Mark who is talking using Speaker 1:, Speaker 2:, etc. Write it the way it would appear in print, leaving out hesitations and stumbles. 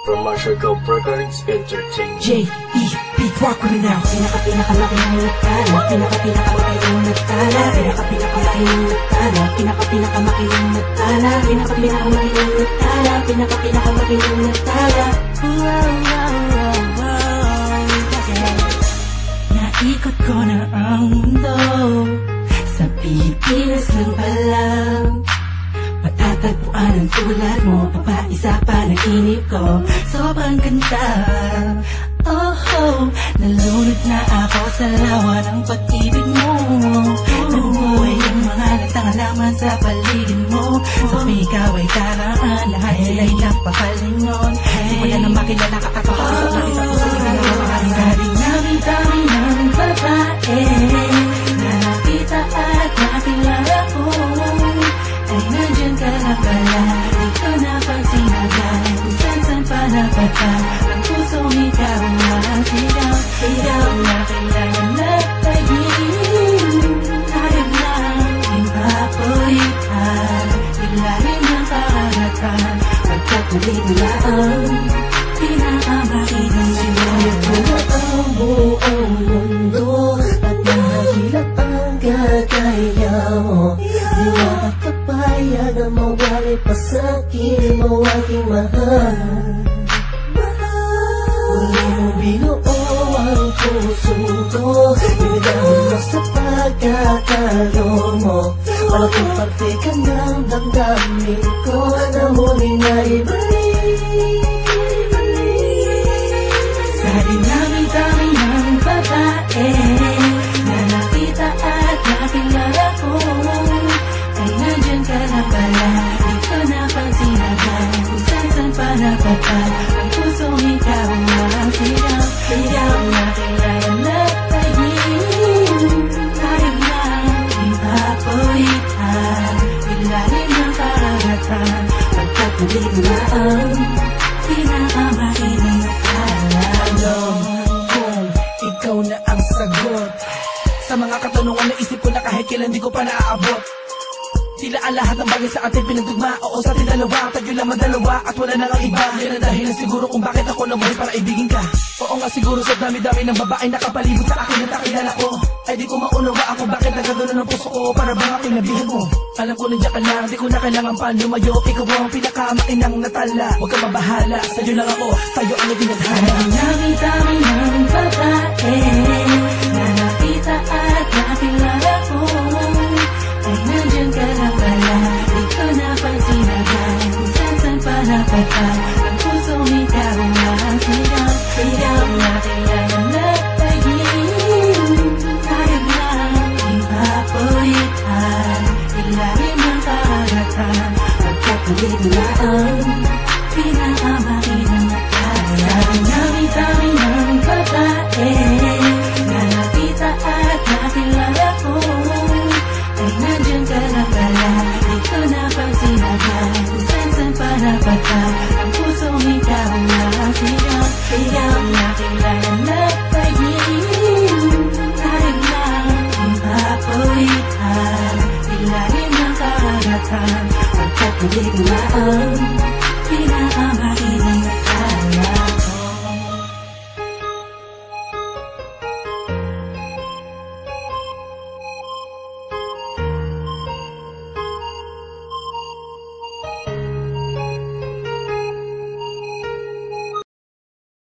Speaker 1: from Marshall Go Recordings Entertainment.
Speaker 2: J.E.B. Rock ko na now. Pinaka-pinakamaking nagtala. Pinaka-pinakamaking nagtala. Pinaka-pinakamaking nagtala. Pinaka-pinakamaking nagtala. Pinaka-pinakamaking nagtala. Pinaka-pinakamaking nagtala. Naikot ko na ang mundo. Sa Pilipinas lang palang matatagpuan ang tulad mo. Papaisa pa ng inip ko. Sobrang ganda. Oh, nalunod na ako sa lawa ng pag-ibig mo. Nabuhay ang mga natangalaman sa paligid mo. Sa ikaw ay karaan, lahat sila'y nagpapalingon. Simula na makilala ka ako, sa nakita ko sa tingin mo. Sa dami-dami ng babae na nakita at nakilala ko, ay nandyan ka na pala. Di ko napansin agad kung saan pa napadaan. Ang pusong ikaw ang sigaw. Sigaw na kailangan na tagin. Hayag lang ipapulitan. Ilalim ng karagatan. Pagkatuloy nila ang pinakamakinig sila. Puno ang buong mundo at nahilap ang gagaya mo. Di makakapayag na mawali pa sa'kin mo aking mahal. Uli mo binuo ang puso ko. Binigyan mo sa pagkakalo mo. Malaking parte ka ng damdamin ko na muling naibalik. Sa dinami-dami ng babae na nakita at nakilala ko, ay nandyan ka na pala. Di ko napansin agad kung saan pa napadaan. Ang pusong ikaw ang sigaw. Sigaw na kailangan na tagin. Hayag lang ipapulitan. Ilalim ng karagatan. Pagkatuloy na ang pinakamakinig nagtala.
Speaker 3: Alam kung ikaw na ang sagot sa mga katanungan na isip ko na kahit kailan di ko pa naaabot. Tila ang lahat ng bagay sa ating pinagdugma. Oo, sa ating dalawa, tayo lamang dalawa at wala nang iba. Yan ang dahilan siguro kung bakit ako nabuhay para ibigin ka. Oo nga siguro sa dami-dami ng babae nakapalibot sa akin at nakilala ko, ay di ko maunawa ako bakit nagagano ng puso ko. Para bang aking nabihan mo. Alam ko nandiyan ka lang, di ko na kailangan pa lumayo. Ikaw ang pinakamainang natala. Huwag ka mabahala, sa'yo lang ako, tayo ang itinadhana.
Speaker 2: Dami-dami ng babae na nakita at nakilala ko, ay nandyan ka na pala. Di ko napansin agad kung saan pa napadaan. Ang pusong ikaw ang sigaw. Sigaw na kailangan na tagin. Hayag lang ipapulitan. Ilalim ng karagatan. Pagkatuloy nila ang pinakamakinig nagtala. Sa dami-dami ng babae na nakita at nakilala ko, ay nandyan ka na pala. Di ko napansin agad kung saan pa napadaan. Ang pusong ikaw ang sigaw. Sigaw na kailangan na tagin. Hayag lang ipapulitan. Ilalim ng karagatan. Pagkatuloy nila ang pinakamakinig nagtala.